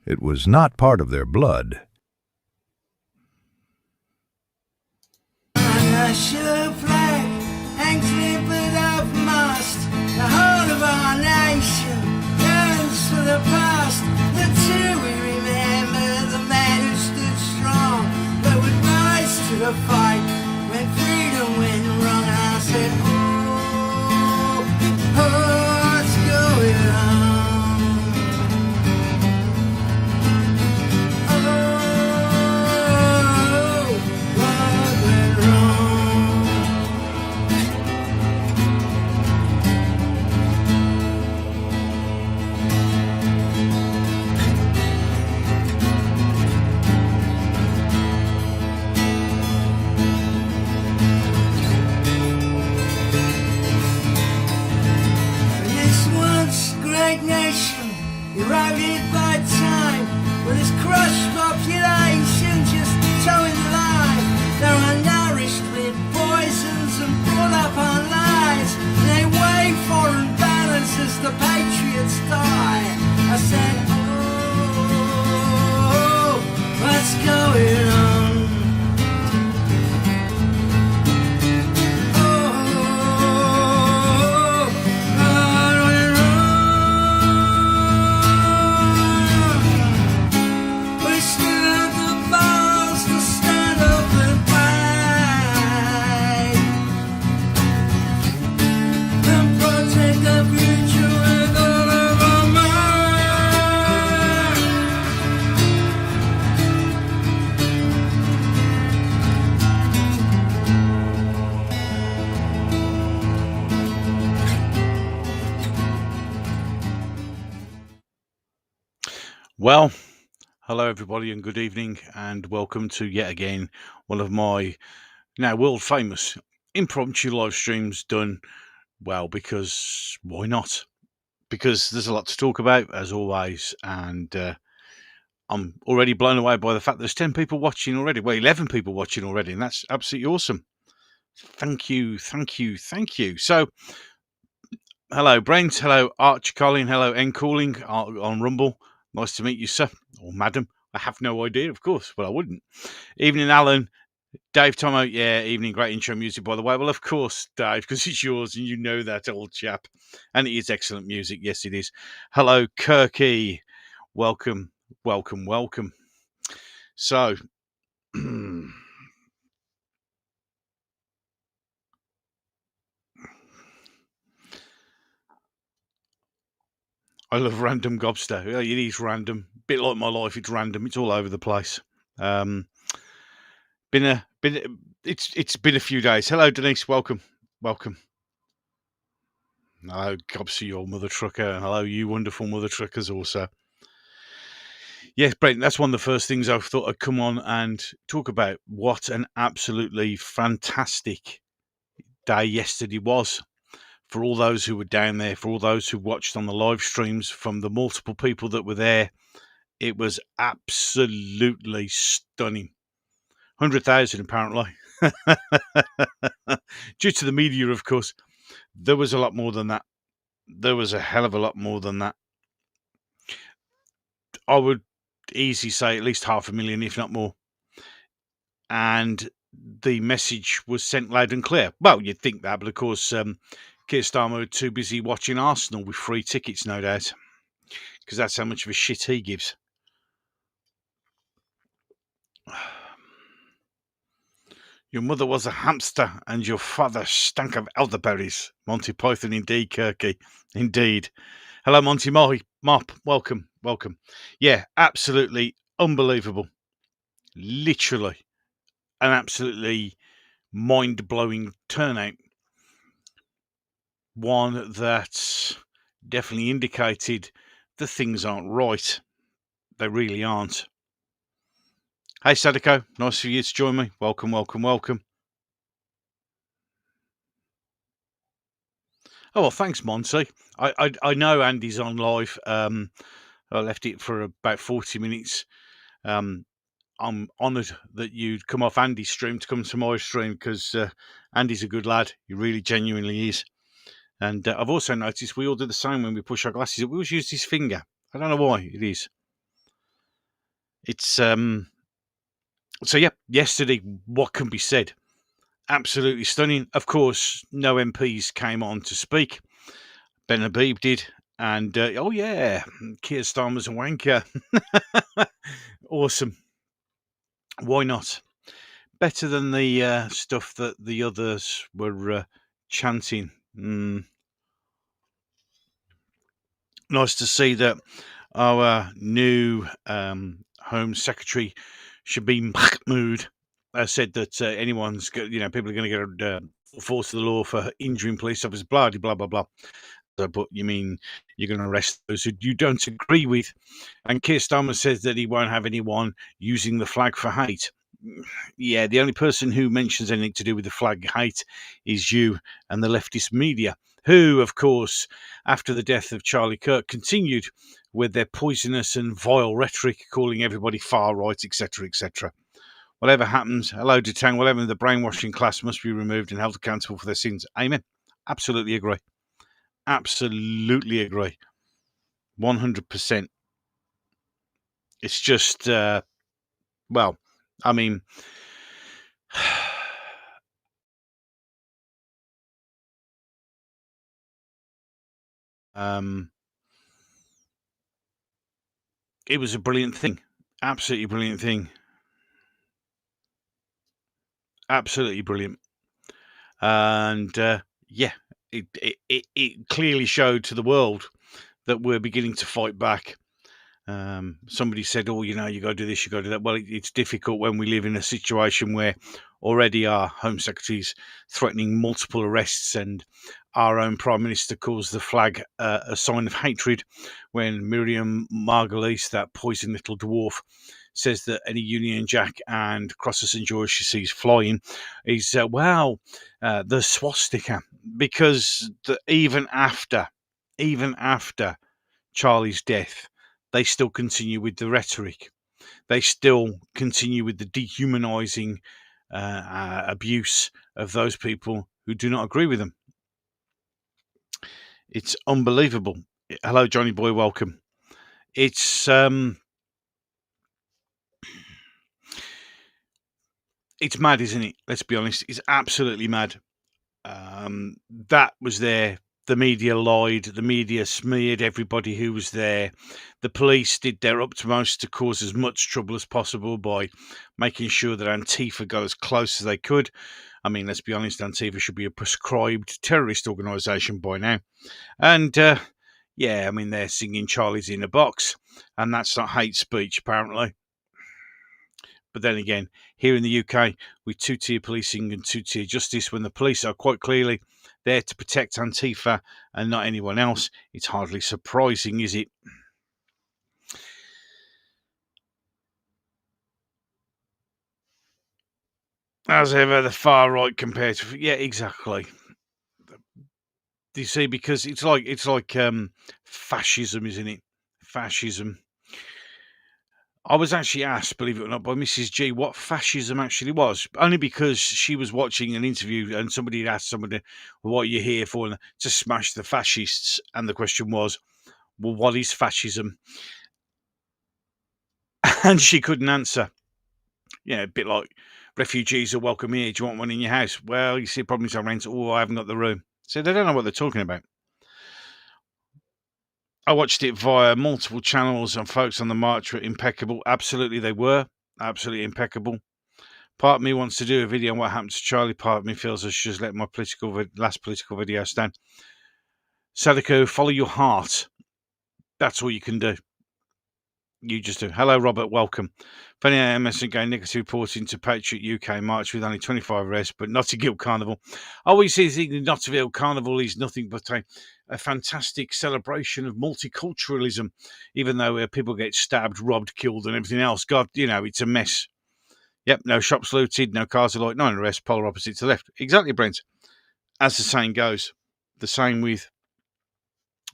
It was not part of their blood. National flag hangs limpid of mast. The whole of our nation yearns for the past. The two we remember, the men who stood strong, but would rise to the fight when freedom went wrong. I said, oh, what's going on? Nation, eroded by time, with its crushed population just towing the line. They're unnourished with poisons and brought up on lies. They wave foreign banners as the patriots die. I said, oh, what's going on? Well, hello everybody and good evening and welcome to yet again one of my now world famous impromptu live streams done, well, because why not? Because there's a lot to talk about as always, and I'm already blown away by the fact there's 10 people watching already, well 11 people watching already, and that's absolutely awesome. Thank you. So hello Brent, hello Arch Colin, hello N Calling on Rumble. Nice to meet you, sir, or madam. I have no idea, of course, but I wouldn't. Evening, Alan. Dave Tomo, yeah, evening. Great intro music, by the way. Well, of course, Dave, because it's yours and you know that, old chap. And it is excellent music. Yes, it is. Hello, Kirky. Welcome. So, I love random gobster. It is random. Bit like my life, it's random. It's all over the place. It's been a few days. Hello, Denise. Welcome. Hello, Gobsy, your mother trucker, and hello, you wonderful mother truckers also. Yes, Brent, that's one of the first things I thought I'd come on and talk about. What an absolutely fantastic day yesterday was. For all those who were down there, for all those who watched on the live streams, from the multiple people that were there, it was absolutely stunning. 100,000 apparently. Due to the media, of course. There was a lot more than that. There was a hell of a lot more than that. I would easily say at least 500,000, if not more. And the message was sent loud and clear. Well, you'd think that, but of course, Keir Starmer was too busy watching Arsenal with free tickets, no doubt, because that's how much of a shit he gives. Your mother was a hamster and your father stank of elderberries. Monty Python, indeed, Kirky. Indeed. Hello, Monty Mop. Welcome. Yeah, absolutely unbelievable. Literally an absolutely mind-blowing turnout. One that definitely indicated that things aren't right. They really aren't. Hey, Sadako, nice for you to join me. Welcome. Oh, well, thanks, Monty. I know Andy's on live. I left it for about 40 minutes. I'm honoured that you'd come off Andy's stream to come to my stream, because Andy's a good lad. He really genuinely is. And I've also noticed we all do the same when we push our glasses. We always use his finger. I don't know why it is. It's so yeah. Yesterday, what can be said? Absolutely stunning. Of course, no MPs came on to speak. Ben Habib did, and oh yeah, Keir Starmer's a wanker. Awesome. Why not? Better than the stuff that the others were chanting. Nice to see that our new Home Secretary, Shabim Mahmood, said that anyone's, people are going to get force of the law for injuring police officers, blah, blah, blah, blah. But you mean you're going to arrest those who you don't agree with? And Keir Starmer says that he won't have anyone using the flag for hate. Yeah, the only person who mentions anything to do with the flag hate is you and the leftist media, who, of course, after the death of Charlie Kirk, continued with their poisonous and vile rhetoric, calling everybody far right, etc., etc. Whatever happens, hello to Tang, whatever, the brainwashing class must be removed and held accountable for their sins. Amen. Absolutely agree. Absolutely agree. 100%. It's just, well, I mean, it was a brilliant thing. Absolutely brilliant thing. Absolutely brilliant. And yeah, it clearly showed to the world that we're beginning to fight back. Somebody said, oh, you got to do this, you got to do that. Well, it's difficult when we live in a situation where already our Home Secretary's threatening multiple arrests, and our own Prime Minister calls the flag a sign of hatred, when Miriam Margolyes, that poison little dwarf, says that any Union Jack and Cross of St George she sees flying is, the swastika. Because even after Charlie's death, they still continue with the rhetoric. They still continue with the dehumanizing abuse of those people who do not agree with them. It's unbelievable. Hello, Johnny Boy. Welcome. It's mad, isn't it? Let's be honest. It's absolutely mad. That was there. The media lied. The media smeared everybody who was there. The police did their utmost to cause as much trouble as possible by making sure that Antifa got as close as they could. I mean, let's be honest, Antifa should be a prescribed terrorist organisation by now. And, yeah, I mean, they're singing Charlie's in a Box, and that's not hate speech, apparently. But then again, here in the UK, with two-tier policing and two-tier justice, when the police are quite clearly there to protect Antifa and not anyone else, it's hardly surprising, is it? As ever, the far right compared to, yeah, exactly. Do you see? Because it's like fascism, isn't it? Fascism. I was actually asked, believe it or not, by Mrs. G what fascism actually was, only because she was watching an interview and somebody had asked somebody, well, what are you here for? And to smash the fascists. And the question was, well, what is fascism? And she couldn't answer. Yeah, a bit like refugees are welcome here. Do you want one in your house? Well, you see, the problem is I rent. Oh, I haven't got the room. So they don't know what they're talking about. I watched it via multiple channels, and folks on the march were impeccable. Absolutely, they were. Absolutely impeccable. Part of me wants to do a video on what happened to Charlie. Part of me feels I should just let my last political video stand. Sadako, follow your heart. That's all you can do. You just do. Hello, Robert. Welcome. Funny MS again. Negative reporting to Patriot UK March with only 25 arrests, but Notting Hill Carnival. I always think the Notting Hill Carnival is nothing but a fantastic celebration of multiculturalism, even though people get stabbed, robbed, killed, and everything else. God, it's a mess. Yep, no shops looted, no cars alike, 9 arrests, polar opposite to left. Exactly, Brent. As the saying goes, the same with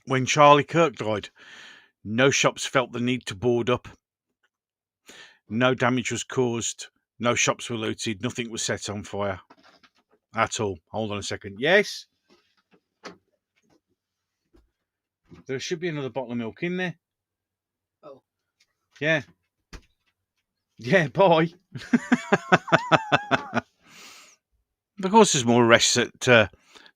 when Charlie Kirk died. No shops felt the need to board up. No damage was caused. No shops were looted. Nothing was set on fire at all. Hold on a second. Yes? There should be another bottle of milk in there. Oh. Yeah. Yeah, bye. Of course, there's more arrests at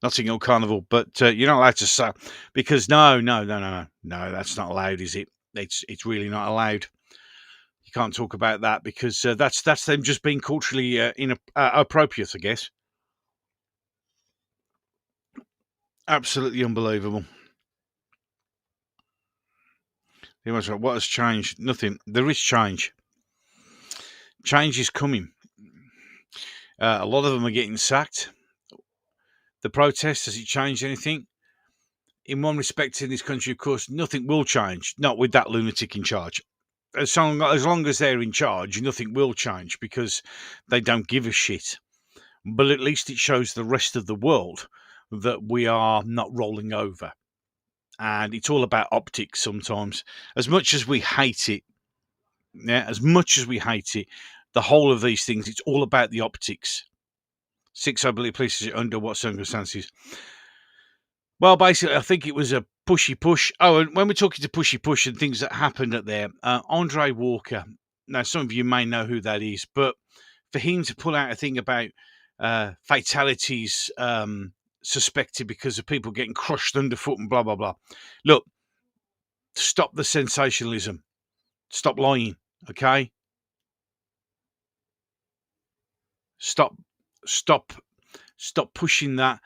Notting Hill Carnival, but you're not allowed to say because no, that's not allowed, is it? It's really not allowed. You can't talk about that because that's them just being culturally inappropriate, I guess. Absolutely unbelievable. What has changed? Nothing. There is change. Change is coming. A lot of them are getting sacked. The protest, has it changed anything? In one respect, in this country, of course, nothing will change. Not with that lunatic in charge. As long as they're in charge, nothing will change because they don't give a shit. But at least it shows the rest of the world that we are not rolling over. And it's all about optics sometimes. As much as we hate it, as much as we hate it, the whole of these things, it's all about the optics. 6, I believe, police under what circumstances? Well, basically, I think it was a pushy push. Oh, and when we're talking to pushy push and things that happened at there, Andre Walker. Now, some of you may know who that is, but for him to pull out a thing about fatalities suspected because of people getting crushed underfoot and blah blah blah. Look, stop the sensationalism. Stop lying. Okay. Stop pushing that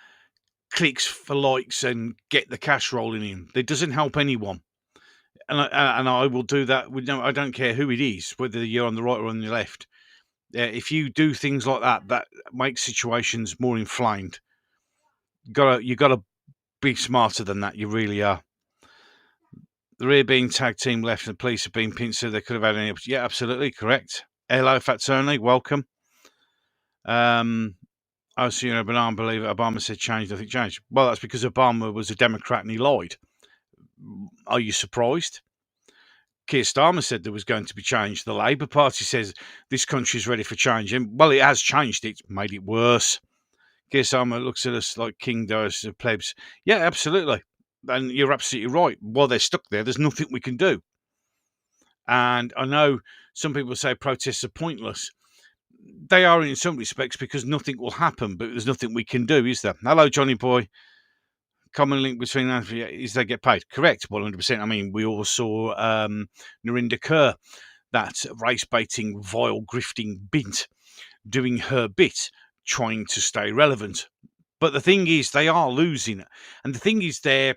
clicks for likes and get the cash rolling in. It doesn't help anyone. And I will do that with no. I don't care who it is, whether you're on the right or on the left. If you do things like that, that makes situations more inflamed. You gotta be smarter than that. You really are. The rear being tag team left and the police have been pinched so they could have had any. Yeah, absolutely correct. Hello, Fats Only, welcome. I was seeing but I don't believe it. Obama said change, nothing changed. Well, that's because Obama was a Democrat and he lied. Are you surprised? Keir Starmer said there was going to be change. The Labour Party says this country's ready for change. And, well, it has changed. It's made it worse. Keir Starmer looks at us like King does the plebs. Yeah, absolutely. And you're absolutely right. While they're stuck there, there's nothing we can do. And I know some people say protests are pointless. They are in some respects because nothing will happen, but there's nothing we can do, is there? Hello, Johnny Boy. Common link between that is they get paid. Correct, 100%. I mean, we all saw Narinder Kaur, that race-baiting, vile, grifting bint, doing her bit, trying to stay relevant. But the thing is, they are losing. And the thing is, their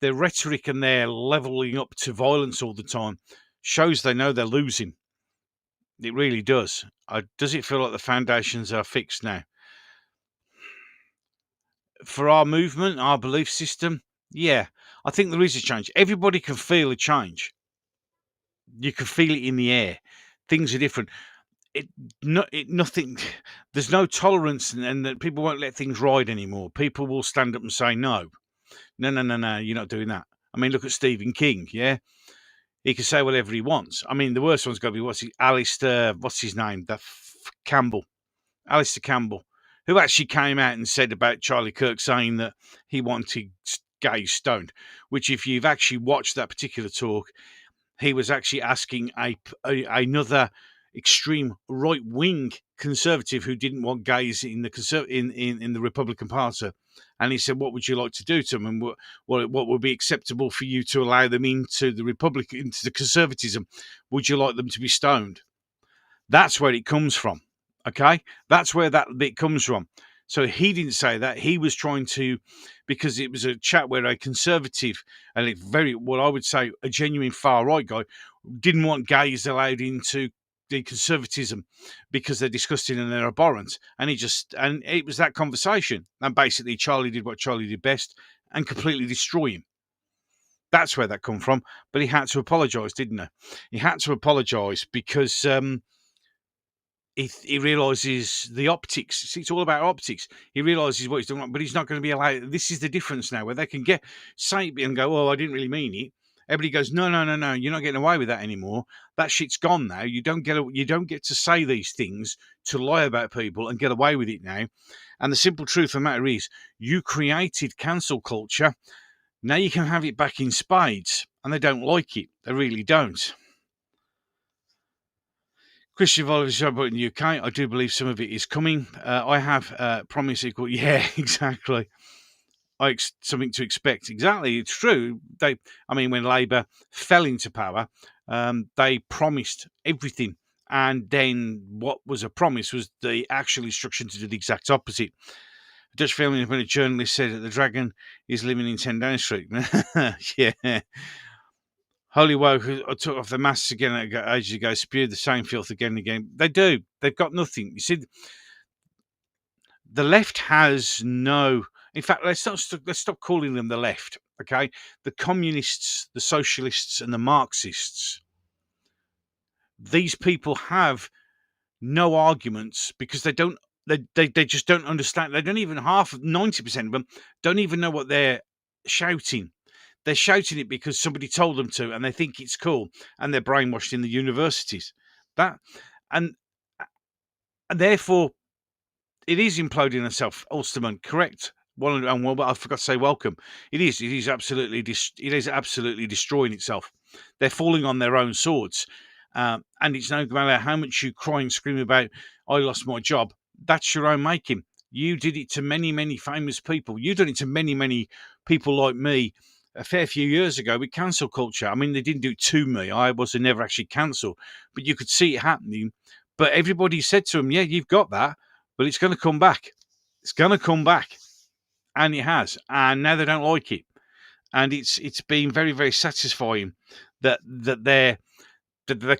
rhetoric and their levelling up to violence all the time shows they know they're losing. It really does. Does it feel like the foundations are fixed now? For our movement, our belief system, yeah, I think there is a change. Everybody can feel a change. You can feel it in the air. Things are different. Nothing. There's no tolerance, and that people won't let things ride anymore. People will stand up and say no. You're not doing that. I mean, look at Stephen King. Yeah, he can say whatever he wants. I mean, the worst one's got to be Alistair. What's his name? Campbell. Alistair Campbell, who actually came out and said about Charlie Kirk saying that he wanted gays stoned, which if you've actually watched that particular talk, he was actually asking another extreme right-wing conservative who didn't want gays in the Republican Party. And he said, what would you like to do to them? And what would be acceptable for you to allow them into the conservatism? Would you like them to be stoned? That's where it comes from. Okay, that's where that bit comes from. So he didn't say that. He was trying to, because it was a chat where a conservative and what I would say a genuine far right guy didn't want gays allowed into the conservatism because they're disgusting and they're abhorrent. And it was that conversation. And basically Charlie did what Charlie did best and completely destroy him. That's where that come from. But he had to apologise, didn't he? He had to apologise because he realises the optics. It's all about optics. He realises what he's doing, but he's not going to be allowed. This is the difference now, where they can say it and go, "Oh, I didn't really mean it." Everybody goes, "No, you're not getting away with that anymore. That shit's gone now. You don't get to say these things to lie about people and get away with it now." And the simple truth of the matter is, you created cancel culture. Now you can have it back in spades, and they don't like it. They really don't. Christian violence in the UK. I do believe some of it is coming. I have promise equal. Yeah, exactly. Something to expect. Exactly, it's true. When Labour fell into power, they promised everything, and then what was a promise was the actual instruction to do the exact opposite. A Dutch film when a journalist said that the dragon is living in 10 Downing Street. Yeah. Holy woke took off the masks again ages ago, spewed the same filth again and again. They do. They've got nothing. You see, the left has no. In fact, let's stop calling them the left. Okay, the communists, the socialists, and the Marxists. These people have no arguments because they don't. They just don't understand. They don't even 90% of them don't even know what they're shouting. They're shouting it because somebody told them to, and they think it's cool, and they're brainwashed in the universities. That and and therefore it is imploding itself. Ulsterman, correct. Well, I forgot to say welcome. It is. It is absolutely. It is absolutely destroying itself. They're falling on their own swords, and it's no matter how much you cry and scream about. I lost my job. That's your own making. You did it to many, many famous people. You did it to many, many people like me a fair few years ago with cancel culture. I mean, they didn't do it to me. I was never actually cancelled, but you could see it happening. But everybody said to him, "Yeah, you've got that, but it's going to come back. It's going to come back." And it has. And now they don't like it. And it's been very, very satisfying that they're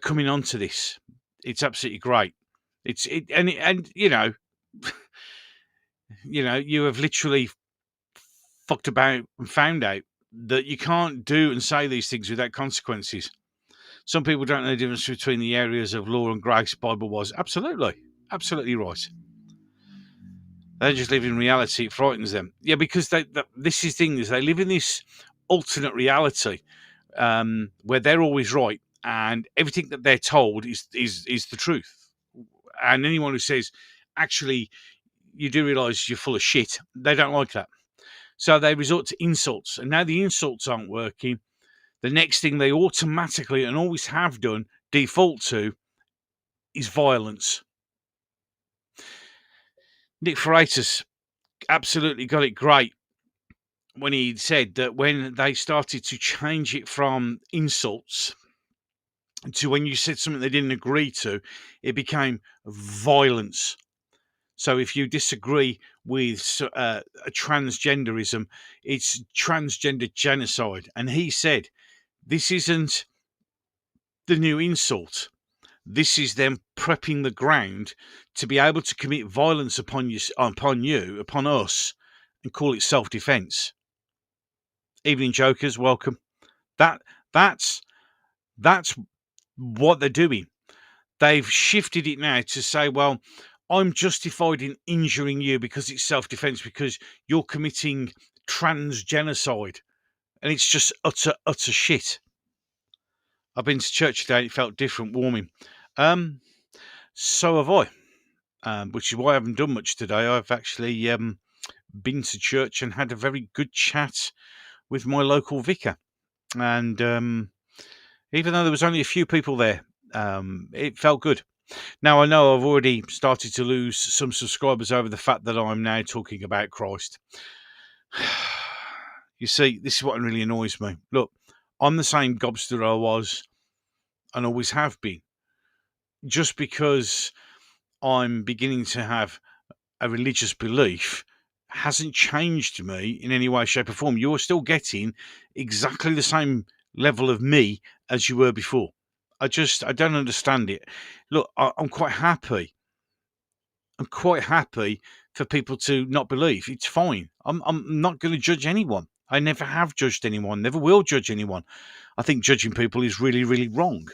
coming onto this. It's absolutely great. And you know, you have literally fucked about and found out that you can't do and say these things without consequences. Some people don't know the difference between the areas of law and grace. Bible was absolutely right. They just live in reality. It frightens them. Yeah, because this is things. They live in this alternate reality where they're always right, and everything that they're told is the truth. And anyone who says, actually, you do realise you're full of shit, they don't like that. So they resort to insults, and now the insults aren't working. The next thing they automatically and always have done default to is violence. Nick Freitas absolutely got it great when he said that when they started to change it from insults to when you said something they didn't agree to, it became violence. So if you disagree with transgenderism, it's transgender genocide. And he said, this isn't the new insult. This is them prepping the ground to be able to commit violence upon us, and call it self-defense. Evening Jokers, welcome. That's what they're doing. They've shifted it now to say, well, I'm justified in injuring you because it's self-defense, because you're committing trans genocide. And it's just utter shit. I've been to church today and it felt different, warming. So have I, which is why I haven't done much today. I've actually been to church and had a very good chat with my local vicar. And even though there was only a few people there, it felt good. Now, I know I've already started to lose some subscribers over the fact that I'm now talking about Christ. You see, this is what really annoys me. Look, I'm the same gobster I was and always have been. Just because I'm beginning to have a religious belief hasn't changed me in any way, shape or form. You're still getting exactly the same level of me as you were before. I don't understand it. Look, I'm quite happy. I'm quite happy for people to not believe. It's fine. I'm not going to judge anyone. I never have judged anyone, never will judge anyone. I think judging people is really, really wrong.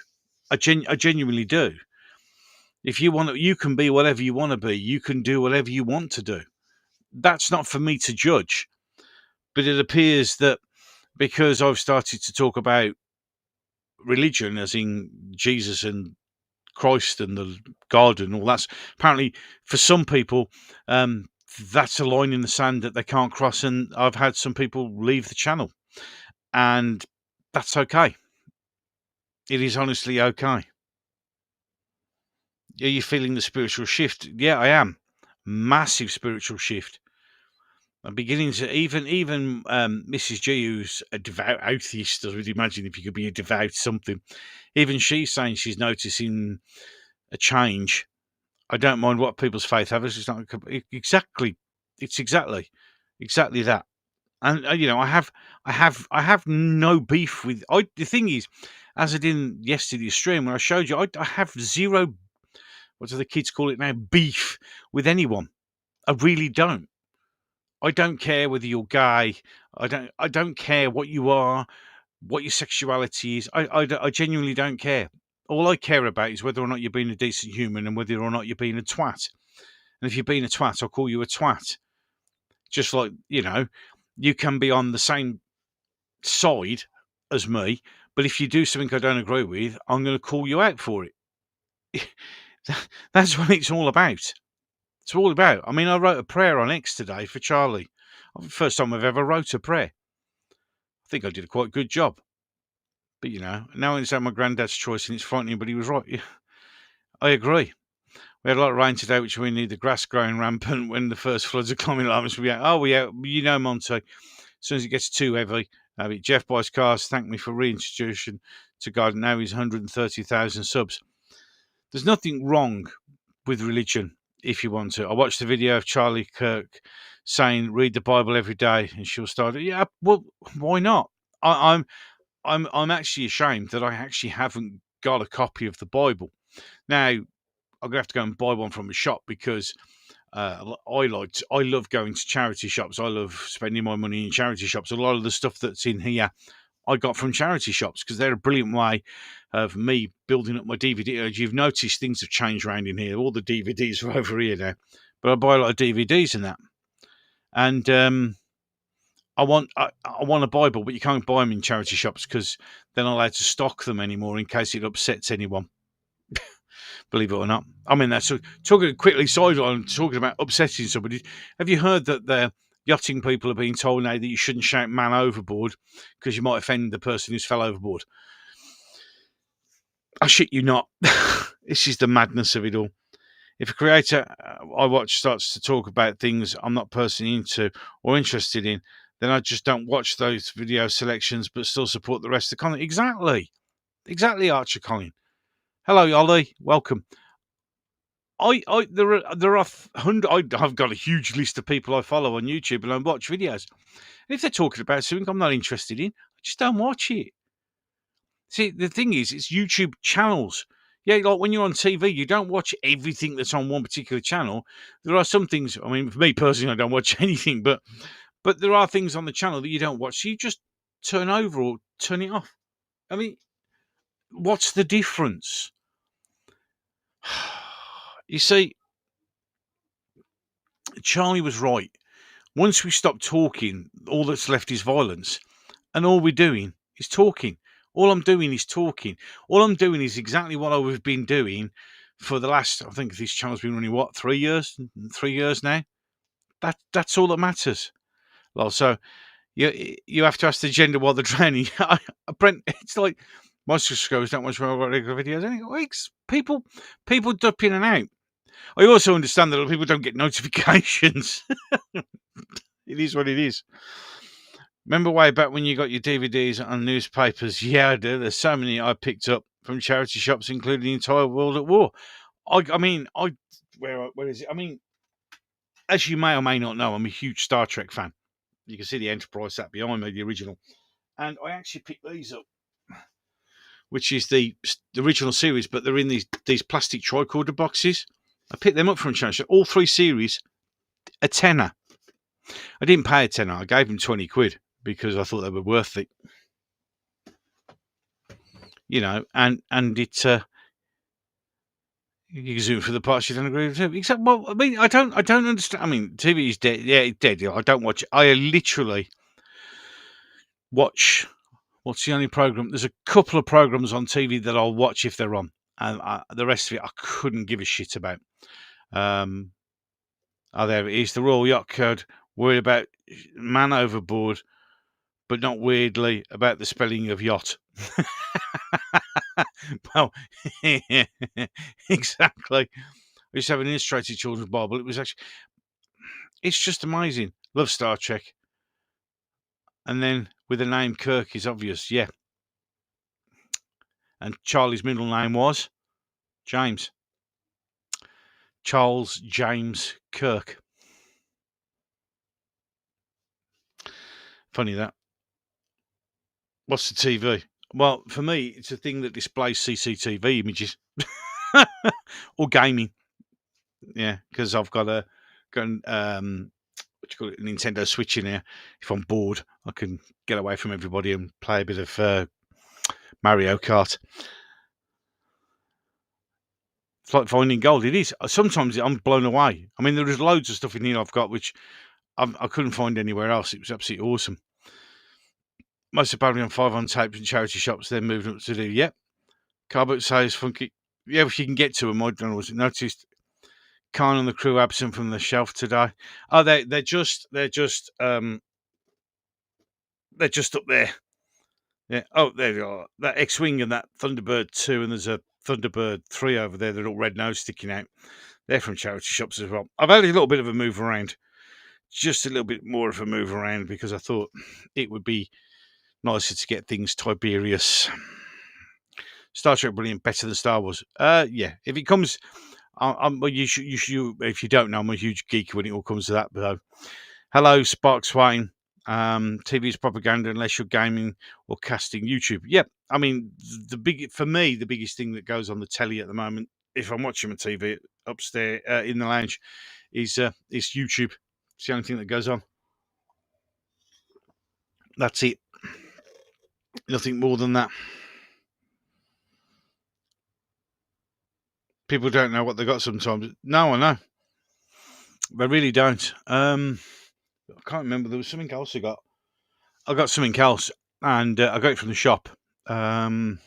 I genuinely do. If you want to, you can be whatever you want to be. You can do whatever you want to do. That's not for me to judge. But it appears that because I've started to talk about religion, as in Jesus and Christ and the God and all that, apparently for some people, that's a line in the sand that they can't cross. And I've had some people leave the channel. And that's okay. It is honestly okay. Are you feeling the spiritual shift? Yeah, I am. Massive spiritual shift. I'm beginning to even Mrs. G, who's a devout atheist, I would imagine if you could be a devout something, even she's saying she's noticing a change. I don't mind what people's faith have. It's not exactly. It's exactly that. And I have no beef with. The thing is, as I did in yesterday's stream when I showed you, I have zero. What do the kids call it now? Beef with anyone. I really don't. I don't care whether you're gay. I don't care what you are, what your sexuality is. I genuinely don't care. All I care about is whether or not you're being a decent human and whether or not you're being a twat. And if you're being a twat, I'll call you a twat. Just like, you can be on the same side as me, but if you do something I don't agree with, I'm going to call you out for it. That's what it's all about. It's all about. I mean, I wrote a prayer on X today for Charlie. First time I've ever wrote a prayer. I think I did a quite good job. But, now I understand my granddad's choice and it's frightening, but he was right. Yeah, I agree. We had a lot of rain today, which we need the grass growing rampant when the first floods are coming. Monty, as soon as it gets too heavy, Jeff buys cars, thank me for reintroduction to God. Now he's 130,000 subs. There's nothing wrong with religion if you want to. I watched the video of Charlie Kirk saying, read the Bible every day, and she'll start, yeah, well, why not? I'm actually ashamed that I actually haven't got a copy of the Bible. Now, I'm going to have to go and buy one from a shop because I love going to charity shops. I love spending my money in charity shops. A lot of the stuff that's in here I got from charity shops because they're a brilliant way of me building up my DVD. As you've noticed, things have changed around in here. All the DVDs are over here now. But I buy a lot of DVDs and that. And I want a Bible, but you can't buy them in charity shops because they're not allowed to stock them anymore in case it upsets anyone. Believe it or not. I mean, that's talking quickly sideline, talking about upsetting somebody. Have you heard that the yachting people are being told now that you shouldn't shout man overboard because you might offend the person who's fell overboard? I shit you not. This is the madness of it all. If a creator I watch starts to talk about things I'm not personally into or interested in, then I just don't watch those video selections but still support the rest of the content. Exactly, Archer Colin. Hello, Ollie. Welcome. I've got a huge list of people I follow on YouTube and I watch videos. And if they're talking about something I'm not interested in, I just don't watch it. See, the thing is, it's YouTube channels. Yeah, like when you're on TV, you don't watch everything that's on one particular channel. There are some things, I mean, for me personally, I don't watch anything, but there are things on the channel that you don't watch. So you just turn over or turn it off. I mean, what's the difference? You see, Charlie was right. Once we stop talking, all that's left is violence. And all we're doing is talking. All I'm doing is talking. All I'm doing is exactly what I've been doing for the last, I think this channel's been running, 3 years? 3 years now? That's all that matters. Well, so you have to ask the gender while they're drowning. Brent, it's like, my subscribers don't watch my regular videos anyway. People dip in and out. I also understand that people don't get notifications. It is what it is. Remember way back when you got your DVDs on newspapers? Yeah, I do. There's so many I picked up from charity shops, including the entire World at War. Where is it? I mean, as you may or may not know, I'm a huge Star Trek fan. You can see the Enterprise sat behind me, the original. And I actually picked these up, which is the original series, but they're in these plastic tricorder boxes. I picked them up from charity shop. All 3 series, a tenner. I didn't pay a tenner. I gave them 20 quid because I thought they were worth it. And it you can zoom for the parts you don't agree with. Except, well, I mean, I don't understand. I mean, TV is dead. Yeah, it's dead. I don't watch it. I literally watch. What's the only program? There's a couple of programs on TV that I'll watch if they're on, and the rest of it I couldn't give a shit about. There it is. The Royal Yacht Code. Worried about man overboard, but not weirdly about the spelling of yacht. Well, exactly. I used to have an illustrated children's Bible. It was actually, it's just amazing. Love Star Trek. And then with the name Kirk is obvious, yeah. And Charlie's middle name was James. Charles James Kirk. Funny that. What's the TV? Well, for me, it's a thing that displays CCTV images or gaming. Yeah, because I've got a what you call it, a Nintendo Switch in here. If I'm bored, I can get away from everybody and play a bit of Mario Kart. It's like finding gold. It is. Sometimes I'm blown away. I mean, there is loads of stuff in here I've got which I couldn't find anywhere else. It was absolutely awesome. Most apparently on 5 on tapes and charity shops, then moving up to do, yep. Carbot says funky. Yeah, if you can get to them, I don't know. Was it noticed? Khan and the crew absent from the shelf today. Oh, they're just up there. Yeah. Oh, there you are. That X-wing and that Thunderbird 2, and there's a Thunderbird 3 over there. They're all red nose sticking out. They're from charity shops as well. I've had a little bit of a move around, just a little bit more of a move around because I thought it would be nicer to get things Tiberius. Star Trek brilliant, better than Star Wars. Yeah. If it comes, well, you should. If you don't know, I'm a huge geek when it all comes to that. But hello, Spark Swain. TV's propaganda unless you're gaming or casting. YouTube. Yep. I mean, for me, the biggest thing that goes on the telly at the moment, if I'm watching my TV upstairs in the lounge, is YouTube. It's the only thing that goes on. That's it. Nothing more than that. People don't know what they got sometimes. No, I know. They really don't. I can't remember. There was something else I got. I got something else, and I got it from the shop. Can't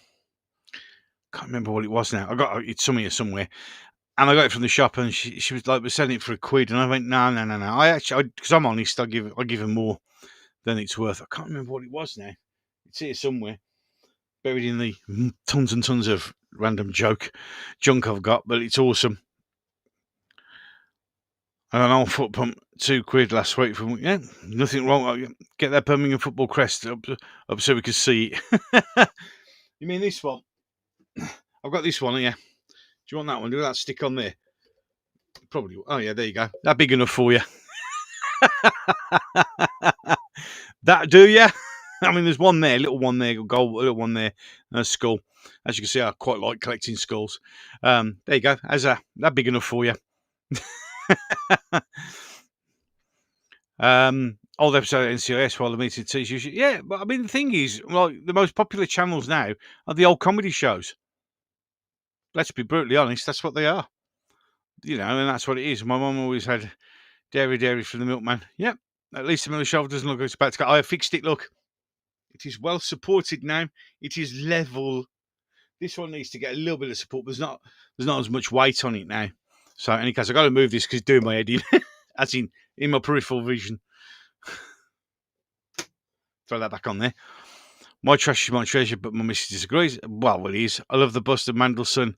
remember what it was now. I got it somewhere, and I got it from the shop, and she was like, "We're selling it for £1," and I went, "No. Because I'm honest, I give her more than it's worth." I can't remember what it was now. It's here somewhere, buried in the tons and tons of random junk I've got, but it's awesome. And an old foot pump, £2 last week from, yeah, nothing wrong. Get that Birmingham football crest up so we can see it. You mean this one? I've got this one here. Do you want that one? Do that stick on there? Probably. Oh, yeah, there you go. That big enough for you. That do you? I mean, there's one there, little one there, gold, little one there, and a skull. As you can see, I quite like collecting skulls. There you go. How's that big enough for you? Old episode of NCIS while the meeting teaches you. Yeah, but I mean, the thing is, like, the most popular channels now are the old comedy shows. Let's be brutally honest, that's what they are. You know, and that's what it is. My mum always had dairy from the milkman. Yep, at least the milk shelf doesn't look like it's about to go. I have fixed it, look. It is well supported now. It is level. This one needs to get a little bit of support, but there's not as much weight on it now. So, in any case, I've got to move this because it's doing my head in, as in my peripheral vision. Throw that back on there. My trash is my treasure, but my missus disagrees. Well, it is. I love the bust of Mandelson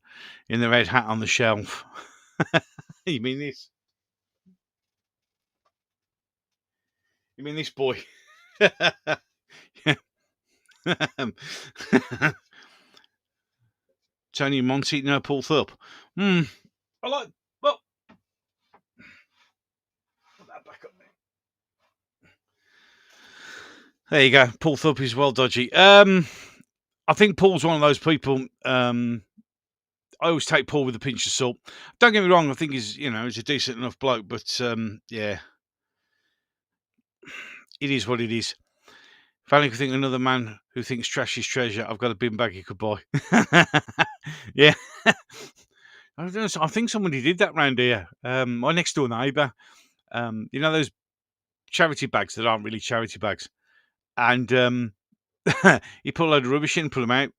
in the red hat on the shelf. You mean this? You mean this boy? Tony Monty, no, Paul Thorpe. I like. Well, put that back up there. There you go. Paul Thorpe is well dodgy. I think Paul's one of those people. I always take Paul with a pinch of salt. Don't get me wrong. I think he's a decent enough bloke, but yeah, it is what it is. If I think another man who thinks trash is treasure, I've got a bin bag he could buy. Yeah. I think somebody did that round here. My next door neighbour, those charity bags that aren't really charity bags. And he put a load of rubbish in, put them out.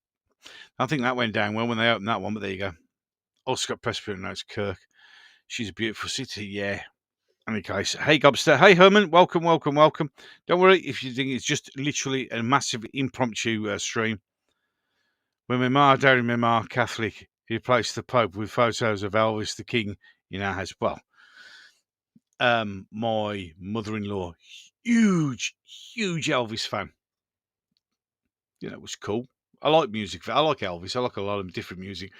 I think that went down well when they opened that one, but there you go. Scott Presbyterian notes Kirk. She's a beautiful city, yeah. In any case, hey Gobster, hey Herman, welcome. Don't worry if you think it's just literally a massive impromptu stream. When my ma, Dairy my ma, Catholic, he replaced the Pope with photos of Elvis the King in our house. Well, my mother-in-law, huge Elvis fan. You know, it was cool. I like music. I like Elvis. I like a lot of different music.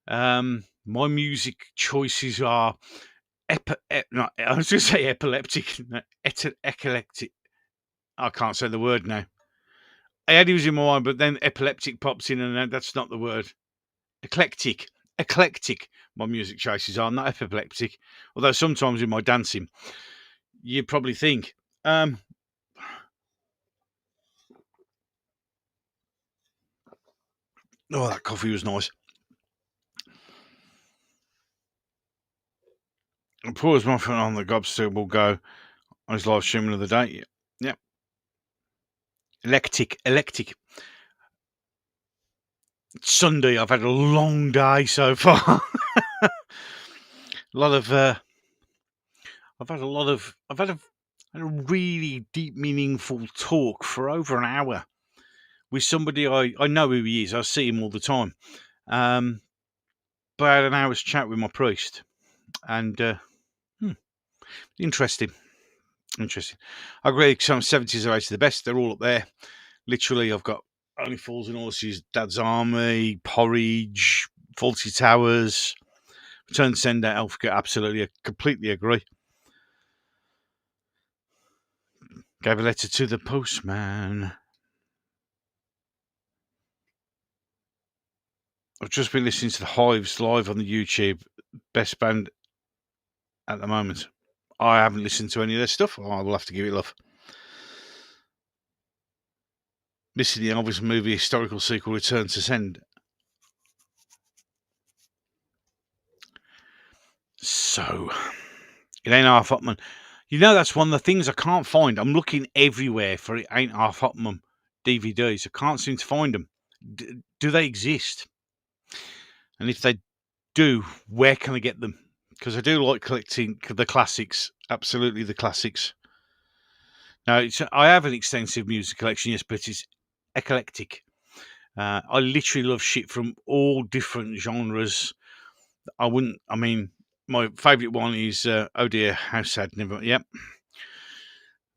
My music choices are I was going to say epileptic. Eclectic. I can't say the word now. I had it was in my mind, but then epileptic pops in, and that's not the word. Eclectic. My music choices are not epileptic. Although sometimes in my dancing, you probably think. Oh, that coffee was nice. I'll pause my phone on the gobster. Will go on his live streaming of the day. Yep. Eclectic. Sunday. I've had a long day so far. I've had a really deep, meaningful talk for over an hour with somebody I know who he is. I see him all the time. But I had an hour's chat with my priest, and interesting. I agree. Some 70s are 80s the best. They're all up there. Literally, I've got Only Fools and Horses, Dad's Army, Porridge, Faulty Towers, Return to Sender, Elfka. Absolutely, I completely agree. Gave a letter to the postman. I've just been listening to the Hives live on the YouTube. Best band at the moment. I haven't listened to any of their stuff. I will have to give it love. This is the Elvis movie historical sequel, Return to Send. So, it ain't half up, man. You know, that's one of the things I can't find. I'm looking everywhere for It Ain't Half Up, man DVDs. I can't seem to find them. Do they exist? And if they do, where can I get them? Because I do like collecting the classics. Absolutely the classics. Now, I have an extensive music collection, yes, but it's eclectic. I literally love shit from all different genres. My favourite one is Oh Dear, How Sad Never. Yep.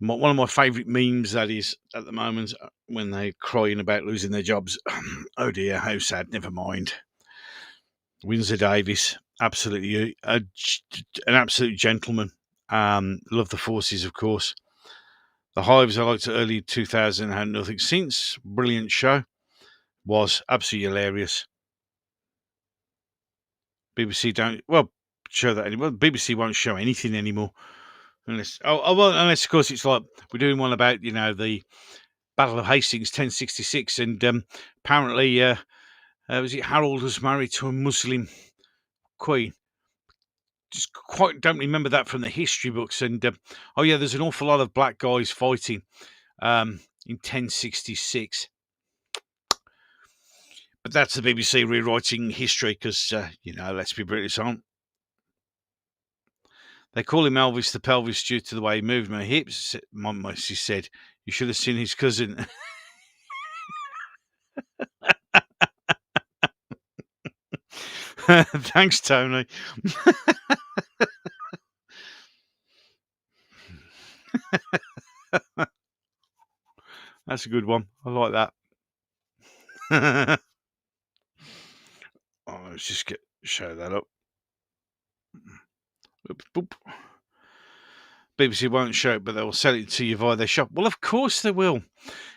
One of my favourite memes, that is, at the moment, when they're crying about losing their jobs. Oh dear, how sad, never mind. Windsor Davis, absolutely an absolute gentleman. Love the Forces, of course. The Hives, I liked early 2000, had nothing since. Brilliant show. Was absolutely hilarious. BBC don't show that anymore. BBC won't show anything anymore. Unless of course it's like we're doing one about the Battle of Hastings 1066, and apparently was it Harold was married to a Muslim queen. Just quite don't remember that from the history books. And there's an awful lot of black guys fighting in 1066. But that's the BBC rewriting history because let's be British on. They call him Elvis the Pelvis due to the way he moved my hips. She said, you should have seen his cousin. Thanks, Tony. That's a good one. I like that. Let's just show that up. Boop. BBC won't show it, but they will sell it to you via their shop. Well, of course they will.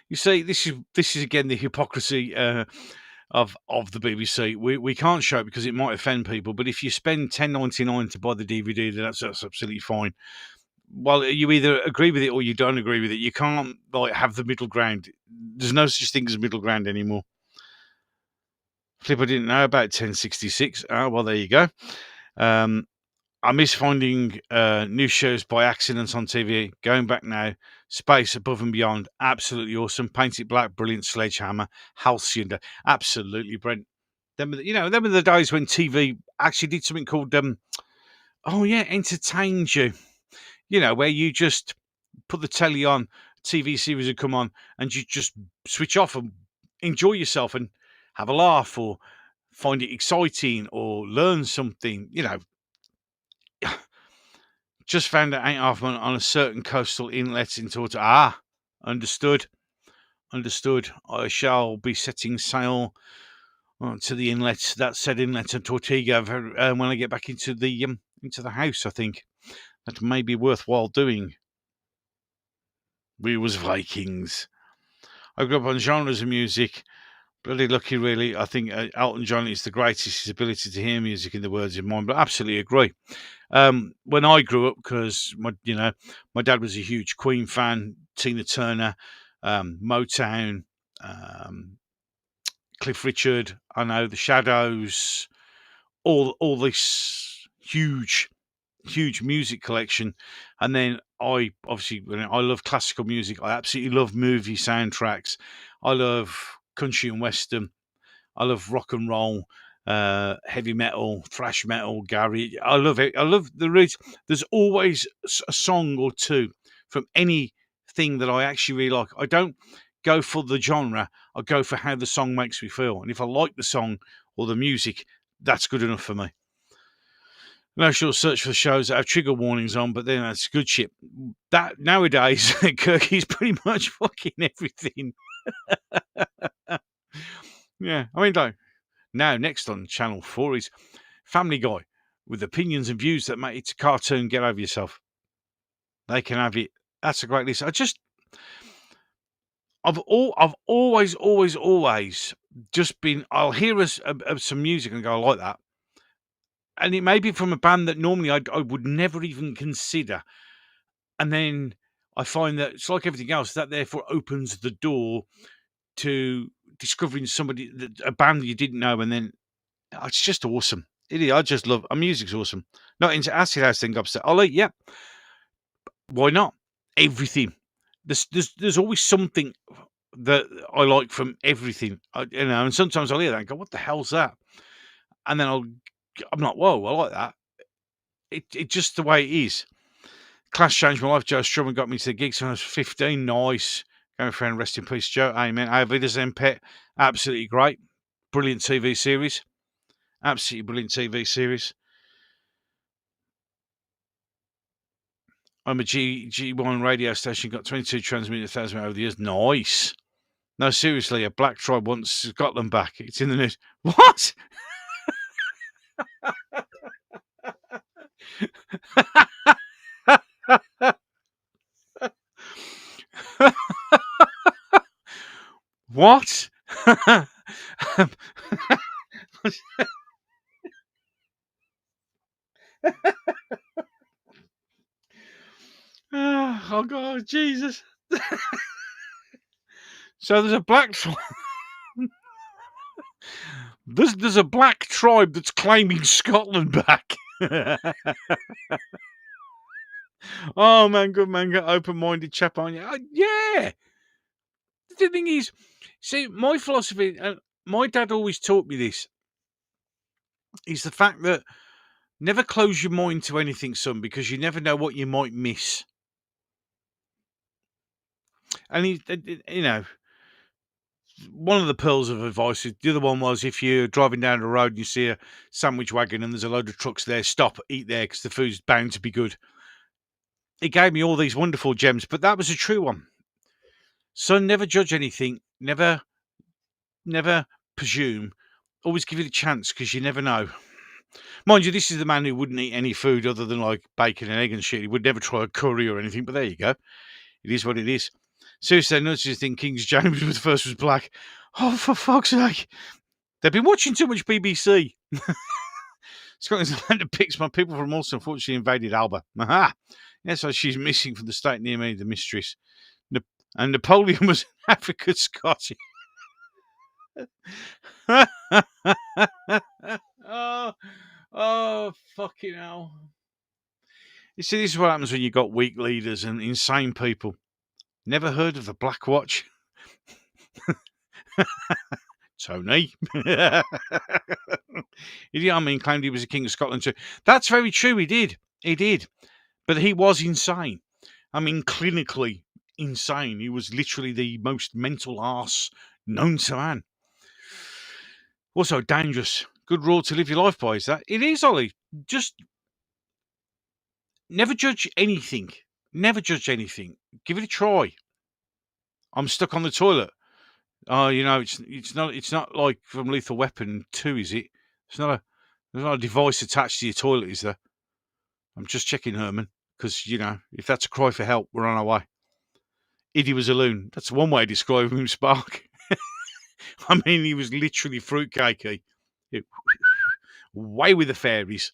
You see, this is again the hypocrisy of the BBC. We can't show it because it might offend people. But if you spend $10.99 to buy the DVD, then that's absolutely fine. Well, you either agree with it or you don't agree with it. You can't have the middle ground. There's no such thing as middle ground anymore. Flip, I didn't know about 1066. Oh, well, there you go. I miss finding new shows by accident on TV. Going back now, Space, Above and Beyond, absolutely awesome. Paint It Black, brilliant. Sledgehammer, Halcyon, absolutely, Brent. Them were the days when TV actually did something called entertained you. Where you just put the telly on, TV series would come on, and you just switch off and enjoy yourself and have a laugh or find it exciting or learn something, just found out 8.5 months on a certain coastal inlet in Tortuga. Understood. I shall be setting sail to the inlet, that said inlet of Tortuga, when I get back into the house. I think that may be worthwhile doing. We was Vikings. I grew up on genres of music. Bloody lucky, really. I think Elton John is the greatest. His ability to hear music in the words in mind. But absolutely agree. When I grew up, because my dad was a huge Queen fan, Tina Turner, Motown, Cliff Richard. I know the Shadows. All this huge music collection, and then I love classical music. I absolutely love movie soundtracks. I love country and western. I love rock and roll, heavy metal, thrash metal, garage. I love it. I love there's always a song or two from anything that I actually really like. I don't go for the genre. I go for how the song makes me feel, and if I like the song or the music, that's good enough for me. No short search for shows that have trigger warnings on, but then that's good shit. That nowadays, Kirky's pretty much fucking everything. Yeah, I mean, though, now next on Channel 4 is Family Guy with opinions and views that make it a cartoon. Get over yourself. They can have it. That's a great list. I've always just been. I'll hear some music and go, I like that. And it may be from a band that normally I would never even consider. And then I find that it's like everything else, that therefore opens the door to discovering a band you didn't know. And then it's just awesome. It is. I just love, music's awesome. Not into acid house thing upset. I'll eat, yeah. Why not? Everything. There's always something that I like from everything. And sometimes I'll hear that and go, what the hell's that? And then I'm like, whoa, I like that. It just the way it is. Class changed my life. Joe Strummer got me to the gigs when I was 15. Nice. Girlfriend, rest in peace, Joe. Amen. Auf Wiedersehen, pet. Absolutely great. Brilliant TV series. Absolutely brilliant TV series. I'm a G1 radio station. Got 22 transmitted 1,000 over the years. Nice. No, seriously, a black tribe wants Scotland back. It's in the news. What? What? Oh God, Jesus. So there's a black tribe. There's a black tribe that's claiming Scotland back. Oh man, good man, get open-minded chap on you. Yeah. The thing is, see, my philosophy, and my dad always taught me this, is the fact that never close your mind to anything, son, because you never know what you might miss. And one of the pearls of advice, the other one was, if you're driving down the road and you see a sandwich wagon and there's a load of trucks there, stop, eat there, because the food's bound to be good. He gave me all these wonderful gems, but that was a true one. Son, never judge anything, never presume, always give it a chance, because you never know. Mind you, this is the man who wouldn't eat any food other than like bacon and egg and shit. He would never try a curry or anything, but there you go. It is what it is. Seriously, I noticed you think King James the first was black. Oh, for fuck's sake. They've been watching too much BBC. Scotland's land that picks my people from Ulster unfortunately invaded Alba. Aha! Yes, so she's missing from the state near me, the mistress. And Napoleon was African Scottish. oh, fucking hell. You see, this is what happens when you've got weak leaders and insane people. Never heard of the Black Watch? Tony. Idi Amin claimed he was a king of Scotland too. That's very true, he did. He did. But he was insane. I mean, clinically insane. He was literally the most mental arse known to man. Also dangerous. Good rule to live your life by, is that? It is, Ollie. Just never judge anything. Never judge anything. Give it a try. I'm stuck on the toilet. Oh, it's not like from Lethal Weapon 2, is it? There's not a device attached to your toilet, is there? I'm just checking, Herman, because, if that's a cry for help, we're on our way. Iddy was a loon. That's one way of describing him, Spark. I mean, he was literally fruitcakey. Away with the fairies.